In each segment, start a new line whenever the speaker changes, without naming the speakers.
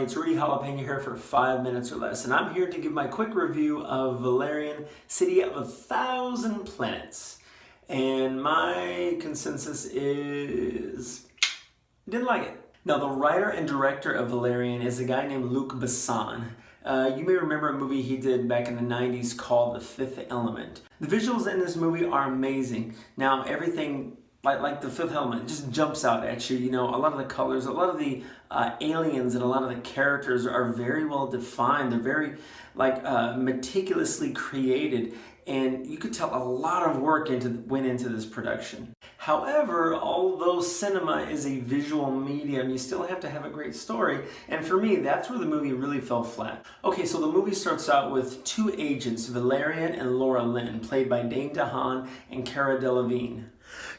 it's Rudy Jalapeno here for 5 minutes or less, and I'm here to give my quick review of Valerian, City of 1,000 Planets. And my consensus is, didn't like it. Now, the writer and director of Valerian is a guy named Luc Besson. You may remember a movie he did back in the 90s called The Fifth Element. The visuals in this movie are amazing. Now, everything like The Fifth Element just jumps out at you. You know, a lot of the colors, a lot of the aliens and a lot of the characters are very well defined. They're very meticulously created, and you could tell a lot of work went into this production. However, although cinema is a visual medium, you still have to have a great story, and for me, that's where the movie really fell flat. Okay, so the movie starts out with two agents, Valeria and Laura Lynn, played by Dane DeHaan and Cara Delevingne.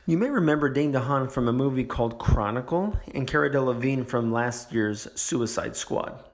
You may remember Dane DeHaan from a movie called Chronicle and Cara Delevingne from last year's Suicide Squad.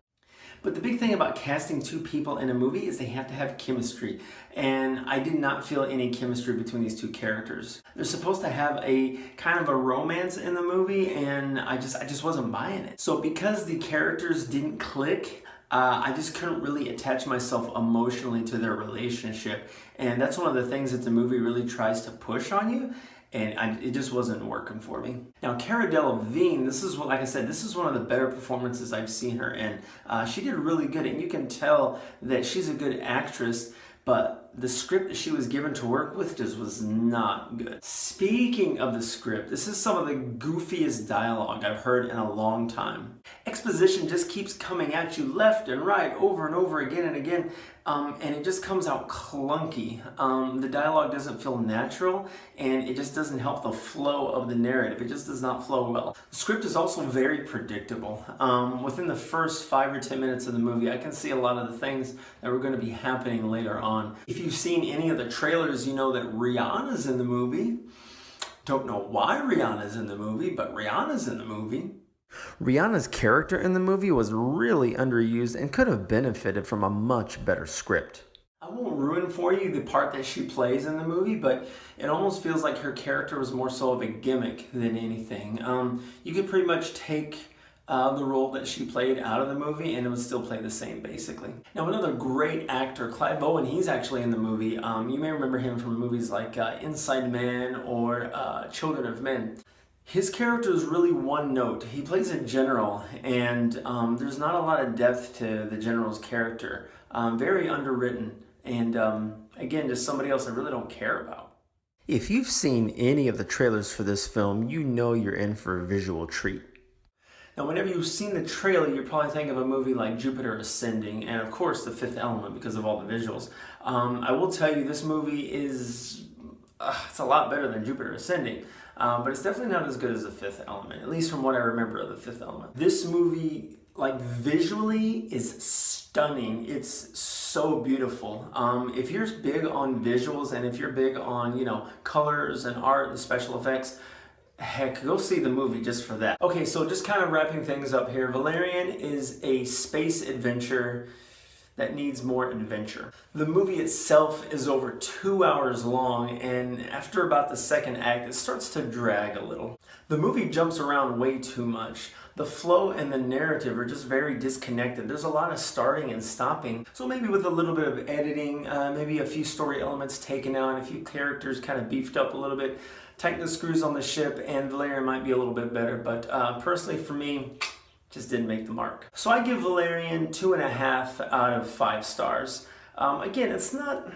But the big thing about casting two people in a movie is they have to have chemistry, and I did not feel any chemistry between these two characters. They're supposed to have a kind of a romance in the movie, and I just wasn't buying it. So because the characters didn't click, I just couldn't really attach myself emotionally to their relationship, and that's one of the things that the movie really tries to push on you. And it just wasn't working for me. Now, Cara Delevingne, this is one of the better performances I've seen her in. She did really good, and you can tell that she's a good actress, but the script that she was given to work with just was not good. Speaking of the script, this is some of the goofiest dialogue I've heard in a long time. Exposition just keeps coming at you left and right, over and over again and again, and it just comes out clunky. The dialogue doesn't feel natural, and it just doesn't help the flow of the narrative. It just does not flow well. The script is also very predictable. Within the first 5 or 10 minutes of the movie, I can see a lot of the things that were going to be happening later on. If you've seen any of the trailers, you know that Rihanna's in the movie. Don't know why Rihanna's in the movie, but Rihanna's in the movie. Rihanna's character in the movie was really underused and could have benefited from a much better script. I won't ruin for you the part that she plays in the movie, but it almost feels like her character was more so of a gimmick than anything. You could pretty much take the role that she played out of the movie and it would still play the same, basically. Now, another great actor, Clive Bowen, he's actually in the movie. You may remember him from movies like Inside Man or Children of Men. His character is really one note. He plays a general, and there's not a lot of depth to the general's character. Very underwritten, and again, just somebody else I really don't care about. If you've seen any of the trailers for this film, you know you're in for a visual treat. Now, whenever you've seen the trailer, you probably think of a movie like Jupiter Ascending, and of course, The Fifth Element because of all the visuals. I will tell you, this movie is it's a lot better than Jupiter Ascending. But it's definitely not as good as The Fifth Element, at least from what I remember of The Fifth Element. This movie, visually, is stunning. It's so beautiful. If you're big on visuals and if you're big on, colors and art and special effects, heck, go see the movie just for that. Okay, so just kind of wrapping things up here. Valerian is a space adventure that needs more adventure. The movie itself is over 2 hours long, and after about the second act, it starts to drag a little. The movie jumps around way too much. The flow and the narrative are just very disconnected. There's a lot of starting and stopping. So maybe with a little bit of editing, maybe a few story elements taken out, a few characters kind of beefed up a little bit, tighten the screws on the ship, and Valeria might be a little bit better. But personally for me, just didn't make the mark. So I give Valerian 2.5 out of 5 stars. Again, it's not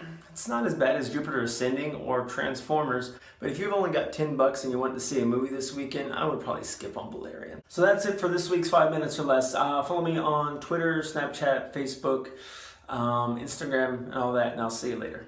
as bad as Jupiter Ascending or Transformers, but if you've only got $10 and you want to see a movie this weekend, I would probably skip on Valerian. So that's it for this week's 5 minutes or less. Follow me on Twitter, Snapchat, Facebook, Instagram, and all that, and I'll see you later.